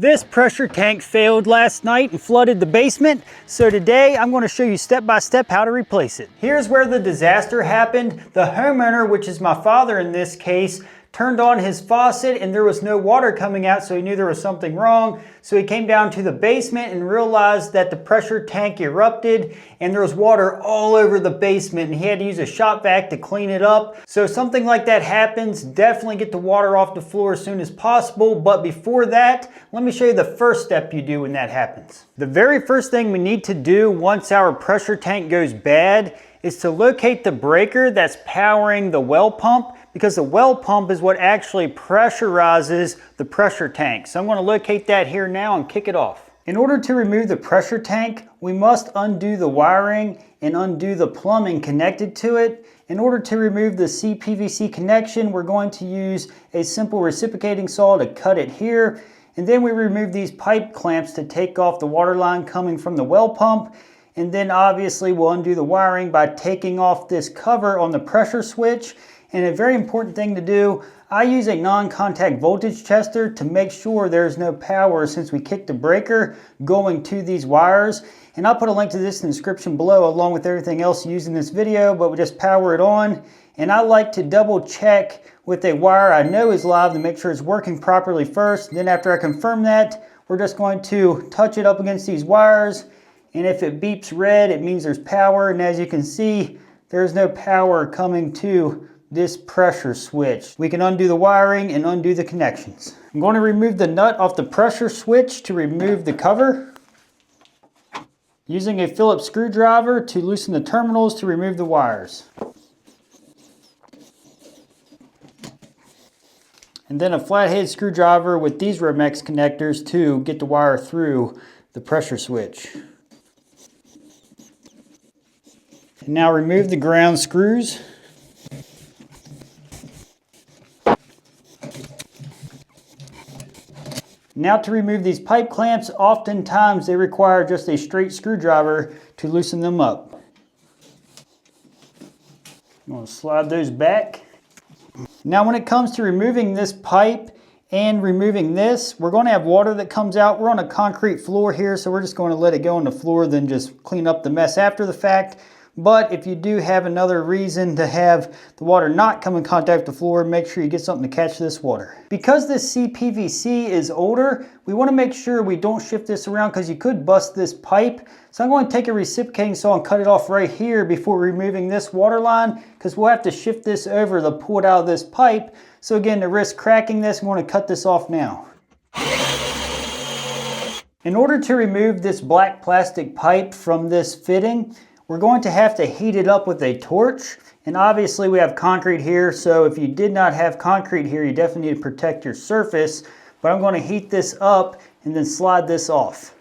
This pressure tank failed last night and flooded the basement, so today I'm going to show you step by step how to replace it. Here's where the disaster happened. The homeowner, which is my father in this case, turned on his faucet and there was no water coming out, so he knew there was something wrong. So he came down to the basement and realized that the pressure tank erupted and there was water all over the basement, and he had to use a shop vac to clean it up. So something like that happens, definitely get the water off the floor as soon as possible. But before that, let me show you the first step you do when that happens. The very first thing we need to do once our pressure tank goes bad is to locate the breaker that's powering the well pump, because the well pump is what actually pressurizes the pressure tank. So I'm going to locate that here now and kick it off. In order to remove the pressure tank, we must undo the wiring and undo the plumbing connected to it. In order to remove the CPVC connection, we're going to use a simple reciprocating saw to cut it here. And then we remove these pipe clamps to take off the water line coming from the well pump. And then obviously we'll undo the wiring by taking off this cover on the pressure switch. And a very important thing to do, I use a non-contact voltage tester to make sure there's no power, since we kicked the breaker, going to these wires. And I'll put a link to this in the description below along with everything else used in this video, but we just power it on. And I like to double check with a wire I know is live to make sure it's working properly first. Then after I confirm that, we're just going to touch it up against these wires. And if it beeps red, it means there's power. And as you can see, there's no power coming to this pressure switch. We can undo the wiring and undo the connections. I'm going to remove the nut off the pressure switch to remove the cover. Using a Phillips screwdriver to loosen the terminals to remove the wires. And then a flathead screwdriver with these Romex connectors to get the wire through the pressure switch. And now remove the ground screws. Now to remove these pipe clamps, oftentimes they require just a straight screwdriver to loosen them up. I'm going to slide those back. Now when it comes to removing this pipe and removing this, we're going to have water that comes out. We're on a concrete floor here, so we're just going to let it go on the floor, then just clean up the mess after the fact. But if you do have another reason to have the water not come in contact with the floor, make sure you get something to catch this water. Because this CPVC is older, we want to make sure we don't shift this around, because you could bust this pipe. So I'm going to take a reciprocating saw and cut it off right here before removing this water line, because we'll have to shift this over to pull it out of this pipe. So again, to risk cracking this, I'm going to cut this off now. In order to remove this black plastic pipe from this fitting, we're going to have to heat it up with a torch. And obviously we have concrete here, so if you did not have concrete here, you definitely need to protect your surface. But I'm going to heat this up and then slide this off.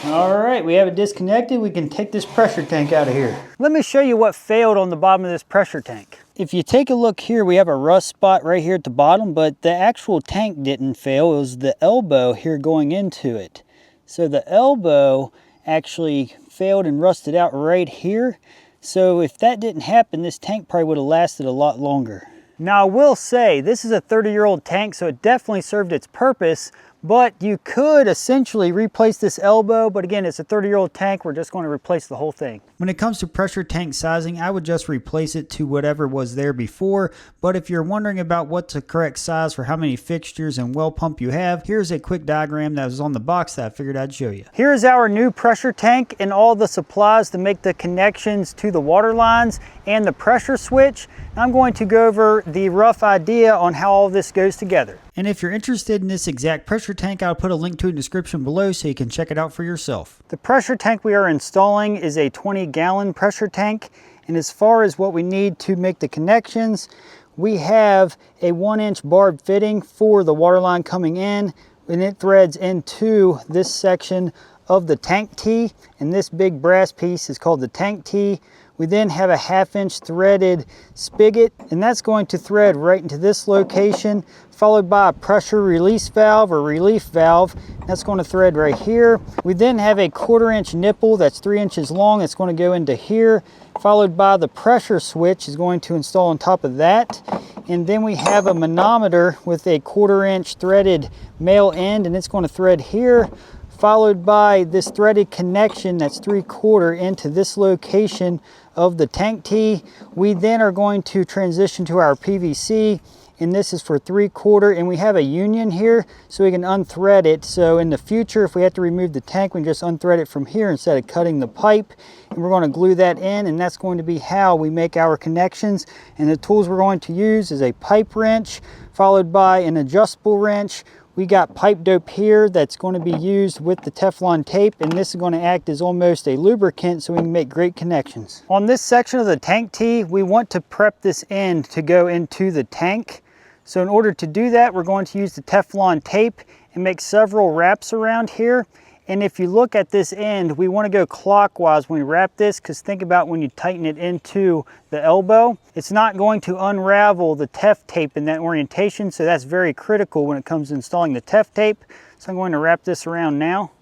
All right, we have it disconnected. We can take this pressure tank out of here. Let me show you what failed on the bottom of this pressure tank. If you take a look here, we have a rust spot right here at the bottom, but the actual tank didn't fail. It was the elbow here going into it. So the elbow actually failed and rusted out right here. So if that didn't happen, this tank probably would have lasted a lot longer. Now I will say, this is a 30-year-old tank, so it definitely served its purpose. But you could essentially replace this elbow, but again, it's a 30-year-old tank. We're just going to replace the whole thing. When it comes to pressure tank sizing, I would just replace it to whatever was there before. But if you're wondering about what's the correct size for how many fixtures and well pump you have, here's a quick diagram that was on the box that I figured I'd show you. Here's our new pressure tank and all the supplies to make the connections to the water lines and the pressure switch. I'm going to go over the rough idea on how all this goes together. And if you're interested in this exact pressure tank, I'll put a link to it in the description below so you can check it out for yourself. The pressure tank we are installing is a 20-gallon pressure tank. And as far as what we need to make the connections, we have a 1-inch barbed fitting for the water line coming in, and it threads into this section of the tank T. And this big brass piece is called the tank T. We then have a 1/2 inch threaded spigot, and that's going to thread right into this location, followed by a pressure release valve or relief valve. That's going to thread right here. We then have a 1/4 inch nipple that's 3 inches long. That's going to go into here, followed by the pressure switch is going to install on top of that. And then we have a manometer with a 1/4 inch threaded male end, and it's going to thread here, followed by this threaded connection that's 3/4 into this location of the tank tee. We then are going to transition to our PVC, and this is for 3/4, and we have a union here so we can unthread it. So in the future, if we have to remove the tank, we can just unthread it from here instead of cutting the pipe. And we're going to glue that in, and that's going to be how we make our connections. And the tools we're going to use is a pipe wrench, followed by an adjustable wrench. We got pipe dope here that's going to be used with the Teflon tape, and this is going to act as almost a lubricant so we can make great connections. On this section of the tank tee, we want to prep this end to go into the tank. So in order to do that, we're going to use the Teflon tape and make several wraps around here. And if you look at this end, we want to go clockwise when we wrap this, because think about when you tighten it into the elbow, it's not going to unravel the Tef tape in that orientation. So that's very critical when it comes to installing the Tef tape. So I'm going to wrap this around now.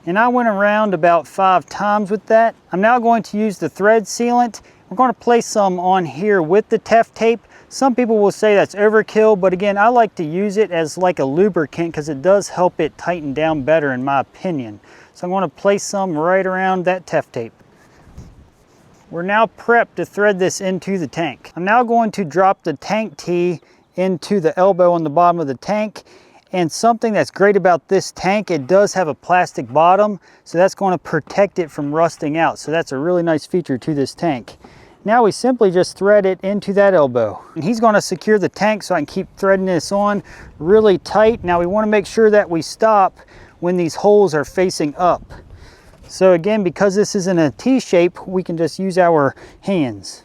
And I went around about 5 times with that. I'm now going to use the thread sealant. We're going to place some on here with the Tef tape. Some people will say that's overkill, but again, I like to use it as like a lubricant because it does help it tighten down better in my opinion. So I'm going to place some right around that Tef tape. We're now prepped to thread this into the tank. I'm now going to drop the tank tee into the elbow on the bottom of the tank. And something that's great about this tank, it does have a plastic bottom, so that's going to protect it from rusting out. So that's a really nice feature to this tank. Now we simply just thread it into that elbow. And he's going to secure the tank so I can keep threading this on really tight. Now we want to make sure that we stop when these holes are facing up. So again, because this is in a T shape, we can just use our hands.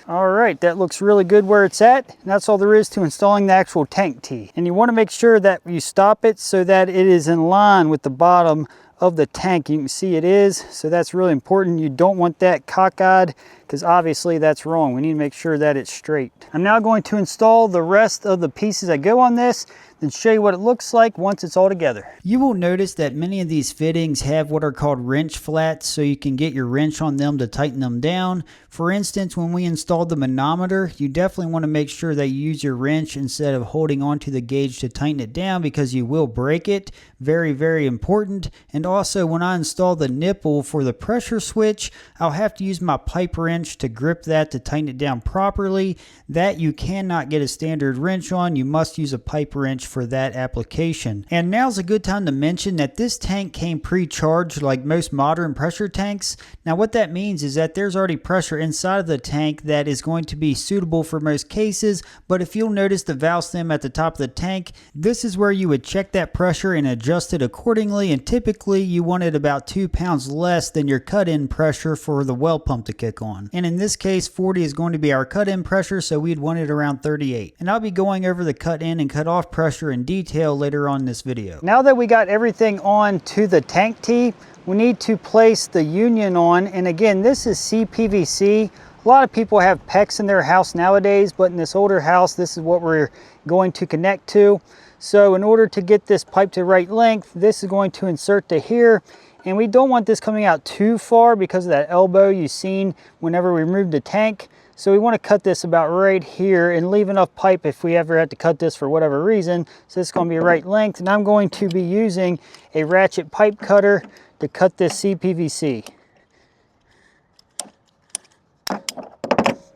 All right, that looks really good where it's at. And that's all there is to installing the actual tank tee. And you want to make sure that you stop it so that it is in line with the bottom of the tank. You can see it is, so that's really important. You don't want that cockeyed because obviously that's wrong. We need to make sure that it's straight. I'm now going to install the rest of the pieces that go on this, then show you what it looks like once it's all together. You will notice that many of these fittings have what are called wrench flats, so you can get your wrench on them to tighten them down. For instance, when we installed the manometer, you definitely want to make sure that you use your wrench instead of holding onto the gauge to tighten it down because you will break it. Very, very important. And also when I install the nipple for the pressure switch, I'll have to use my pipe wrench to grip that to tighten it down properly. That you cannot get a standard wrench on. You must use a pipe wrench for that application. And now's a good time to mention that this tank came pre-charged like most modern pressure tanks. Now what that means is that there's already pressure inside of the tank that is going to be suitable for most cases, but if you'll notice the valve stem at the top of the tank, this is where you would check that pressure and adjust it accordingly, and typically you want it about 2 pounds less than your cut-in pressure for the well pump to kick on. And in this case, 40 is going to be our cut-in pressure, so we'd want it around 38. And I'll be going over the cut-in and cut-off pressure in detail later on in this video. Now that we got everything on to the tank tee, we need to place the union on, and again, this is CPVC. A lot of people have PEX in their house nowadays, but in this older house, this is what we're going to connect to. So in order to get this pipe to the right length, this is going to insert to here, and we don't want this coming out too far because of that elbow you've seen whenever we removed the tank. So we want to cut this about right here and leave enough pipe if we ever had to cut this for whatever reason. So it's going to be right length, and I'm going to be using a ratchet pipe cutter to cut this CPVC.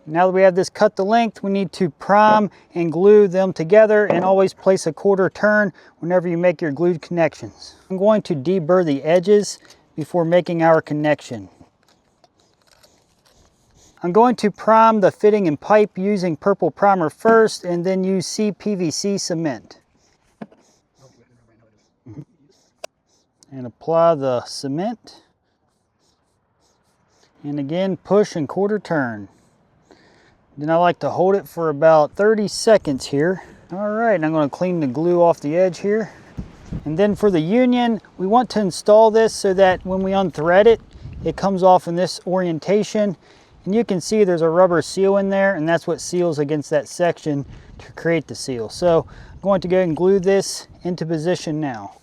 Now that we have this cut to length, we need to prime and glue them together, and always place a 1/4 turn whenever you make your glued connections. I'm going to deburr the edges before making our connection. I'm going to prime the fitting and pipe using purple primer first, and then use CPVC cement. And apply the cement. And again, push and 1/4 turn. Then I like to hold it for about 30 seconds here. All right, I'm going to clean the glue off the edge here. And then for the union, we want to install this so that when we unthread it, it comes off in this orientation, and you can see there's a rubber seal in there, and that's what seals against that section to create the seal. So I'm going to go ahead and glue this into position now.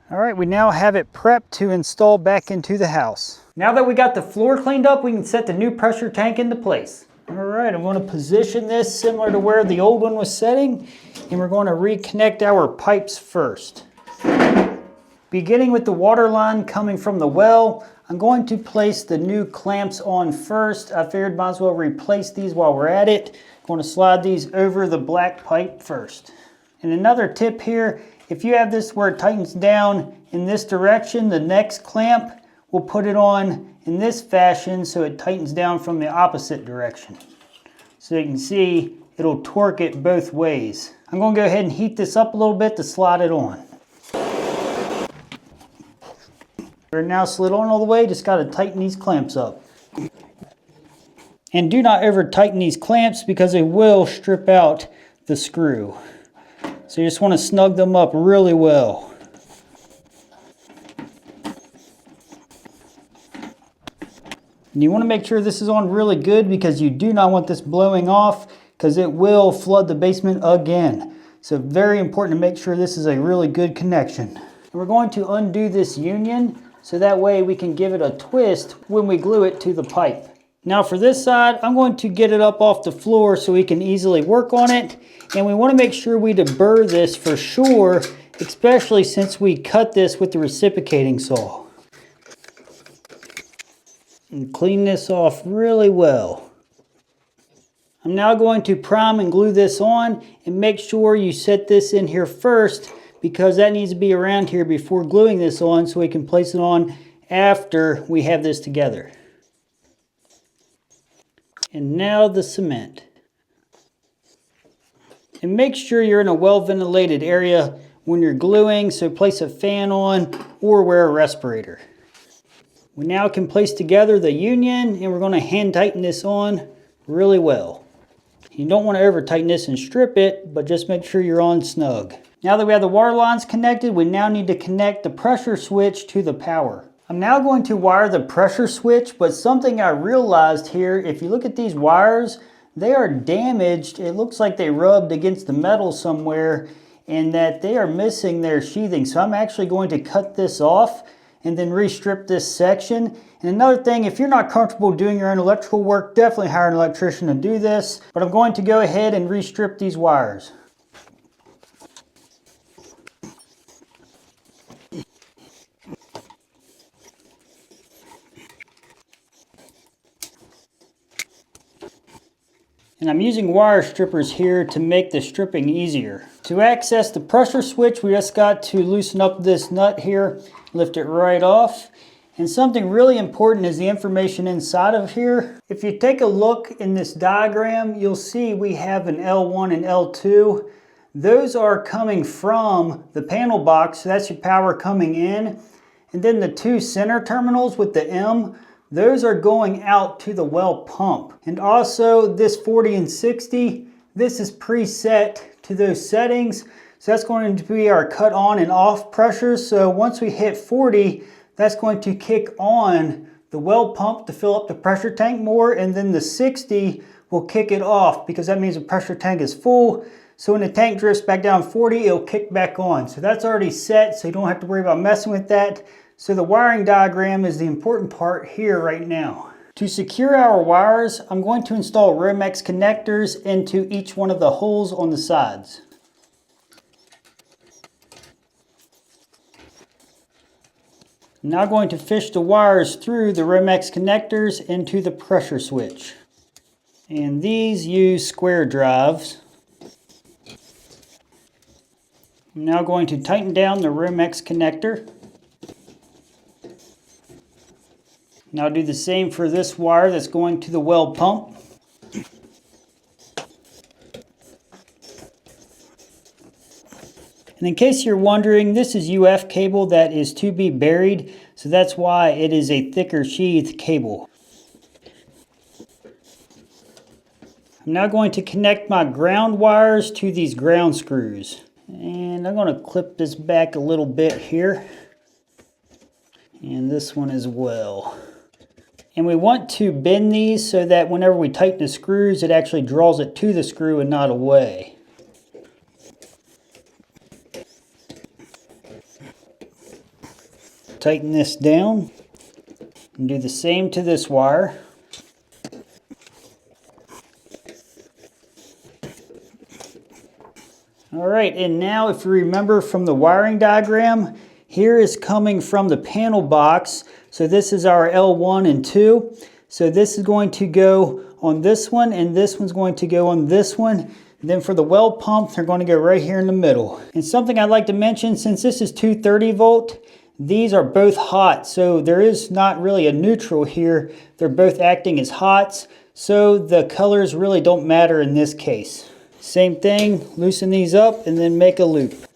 All right, we now have it prepped to install back into the house. Now that we got the floor cleaned up, we can set the new pressure tank into place. All right, I'm going to position this similar to where the old one was setting, and we're going to reconnect our pipes first. Beginning with the water line coming from the well, I'm going to place the new clamps on first. I figured might as well replace these while we're at it. I'm going to slide these over the black pipe first. And another tip here, if you have this where it tightens down in this direction, the next clamp, we'll put it on in this fashion so it tightens down from the opposite direction. So you can see it'll torque it both ways. I'm going to go ahead and heat this up a little bit to slide it on. We're now slid on all the way, just got to tighten these clamps up. And do not ever tighten these clamps because they will strip out the screw. So you just want to snug them up really well. And you want to make sure this is on really good because you do not want this blowing off because it will flood the basement again. So very important to make sure this is a really good connection. And we're going to undo this union so that way we can give it a twist when we glue it to the pipe. Now for this side, I'm going to get it up off the floor so we can easily work on it. And we want to make sure we deburr this for sure, especially since we cut this with the reciprocating saw. And clean this off really well. I'm now going to prime and glue this on, and make sure you set this in here first because that needs to be around here before gluing this on so we can place it on after we have this together. And now the cement. And make sure you're in a well ventilated area when you're gluing, so place a fan on or wear a respirator. We now can place together the union, and we're going to hand tighten this on really well. You don't want to over tighten this and strip it, but just make sure you're on snug. Now that we have the water lines connected, we now need to connect the pressure switch to the power. I'm now going to wire the pressure switch, but something I realized here, if you look at these wires, they are damaged. It looks like they rubbed against the metal somewhere and that they are missing their sheathing. So I'm actually going to cut this off and then restrip this section. And another thing, if you're not comfortable doing your own electrical work, definitely hire an electrician to do this. But I'm going to go ahead and restrip these wires. And I'm using wire strippers here to make the stripping easier. To access the pressure switch, we just got to loosen up this nut here, lift it right off. And something really important is the information inside of here. If you take a look in this diagram, you'll see we have an L1 and L2. Those are coming from the panel box, so that's your power coming in. And then the two center terminals with the M, those are going out to the well pump. And also this 40 and 60, this is preset to those settings. So that's going to be our cut on and off pressures. So once we hit 40, that's going to kick on the well pump to fill up the pressure tank more. And then the 60 will kick it off because that means the pressure tank is full. So when the tank drifts back down 40, it'll kick back on. So that's already set, so you don't have to worry about messing with that. So the wiring diagram is the important part here right now. To secure our wires, I'm going to install Romex connectors into each one of the holes on the sides. I'm now going to fish the wires through the Romex connectors into the pressure switch. And these use square drives. I'm now going to tighten down the Romex connector. Now do the same for this wire that's going to the well pump. And in case you're wondering, this is UF cable that is to be buried, so that's why it is a thicker sheath cable. I'm now going to connect my ground wires to these ground screws. And I'm going to clip this back a little bit here. And this one as well. And we want to bend these so that whenever we tighten the screws, it actually draws it to the screw and not away. Tighten this down and do the same to this wire. All right, and now if you remember from the wiring diagram, here is coming from the panel box. So this is our L1 and 2. So this is going to go on this one, and this one's going to go on this one. And then for the well pump, they're going to go right here in the middle. And something I'd like to mention, since this is 230 volt, these are both hot. So there is not really a neutral here. They're both acting as hots. So the colors really don't matter in this case. Same thing, loosen these up and then make a loop.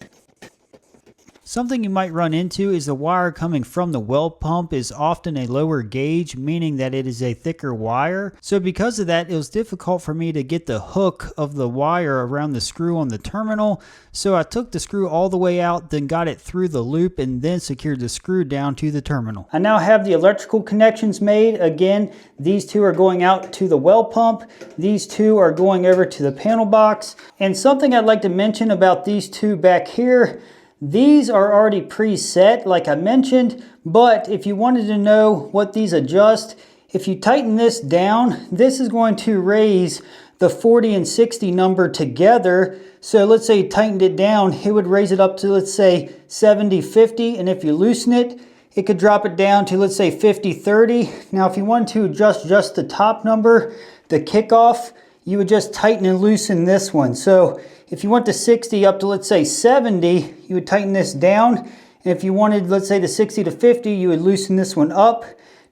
Something you might run into is the wire coming from the well pump is often a lower gauge, meaning that it is a thicker wire. So because of that, it was difficult for me to get the hook of the wire around the screw on the terminal. So I took the screw all the way out, then got it through the loop and then secured the screw down to the terminal. I now have the electrical connections made. Again, these two are going out to the well pump. These two are going over to the panel box. And something I'd like to mention about these two back here, these are already preset like I mentioned, but if you wanted to know what these adjust, if you tighten this down, this is going to raise the 40 and 60 number together. So let's say you tightened it down, it would raise it up to, let's say, 70, 50. And if you loosen it, it could drop it down to, let's say, 50, 30. Now, if you want to adjust just the top number, the kickoff, you would just tighten and loosen this one. So if you want the 60 up to, let's say, 70, you would tighten this down. And if you wanted, let's say, the 60 to 50, you would loosen this one up.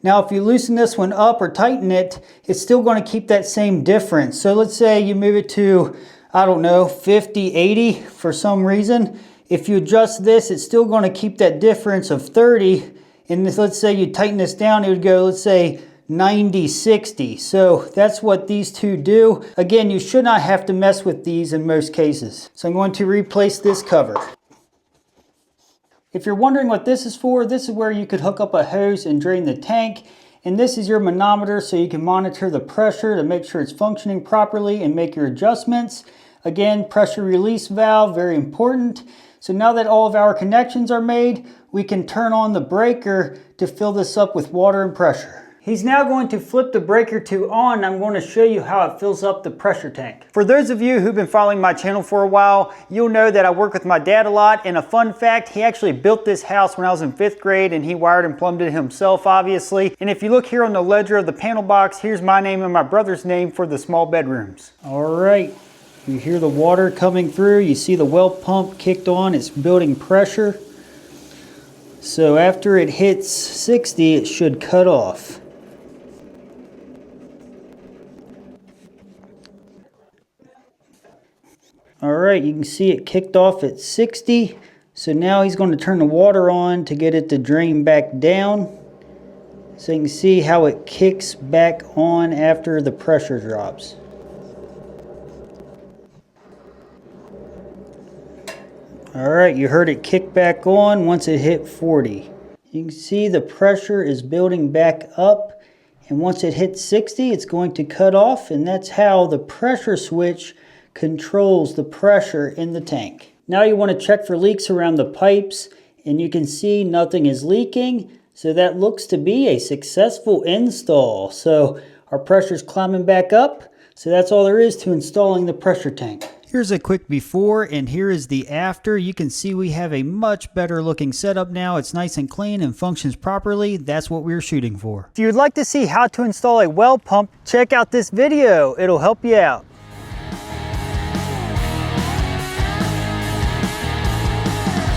Now, if you loosen this one up or tighten it, it's still going to keep that same difference. So let's say you move it to, I don't know, 50, 80 for some reason. If you adjust this, it's still going to keep that difference of 30. And this, let's say you tighten this down, it would go, let's say, 90, 60. So that's what these two do. Again, you should not have to mess with these in most cases. So I'm going to replace this cover. If you're wondering what this is for, this is where you could hook up a hose and drain the tank. And this is your manometer so you can monitor the pressure to make sure it's functioning properly and make your adjustments. Again, pressure release valve, very important. So now that all of our connections are made, we can turn on the breaker to fill this up with water and pressure. He's now going to flip the breaker to on. I'm going to show you how it fills up the pressure tank. For those of you who've been following my channel for a while, you'll know that I work with my dad a lot. And a fun fact, he actually built this house when I was in 5th grade and he wired and plumbed it himself, obviously. And if you look here on the ledger of the panel box, here's my name and my brother's name for the small bedrooms. All right, you hear the water coming through. You see the well pump kicked on. It's building pressure. So after it hits 60, it should cut off. All right, you can see it kicked off at 60. So now he's going to turn the water on to get it to drain back down. So you can see how it kicks back on after the pressure drops. All right, you heard it kick back on once it hit 40. You can see the pressure is building back up. And once it hits 60, it's going to cut off. And that's how the pressure switch controls the pressure in the tank. Now you want to check for leaks around the pipes, and you can see nothing is leaking. So that looks to be a successful install. So our pressure's climbing back up. So that's all there is to installing the pressure tank. Here's a quick before and here is the after. You can see we have a much better looking setup now. It's nice and clean and functions properly. That's what we're shooting for. If you would like to see how to install a well pump, check out this video. It'll help you out.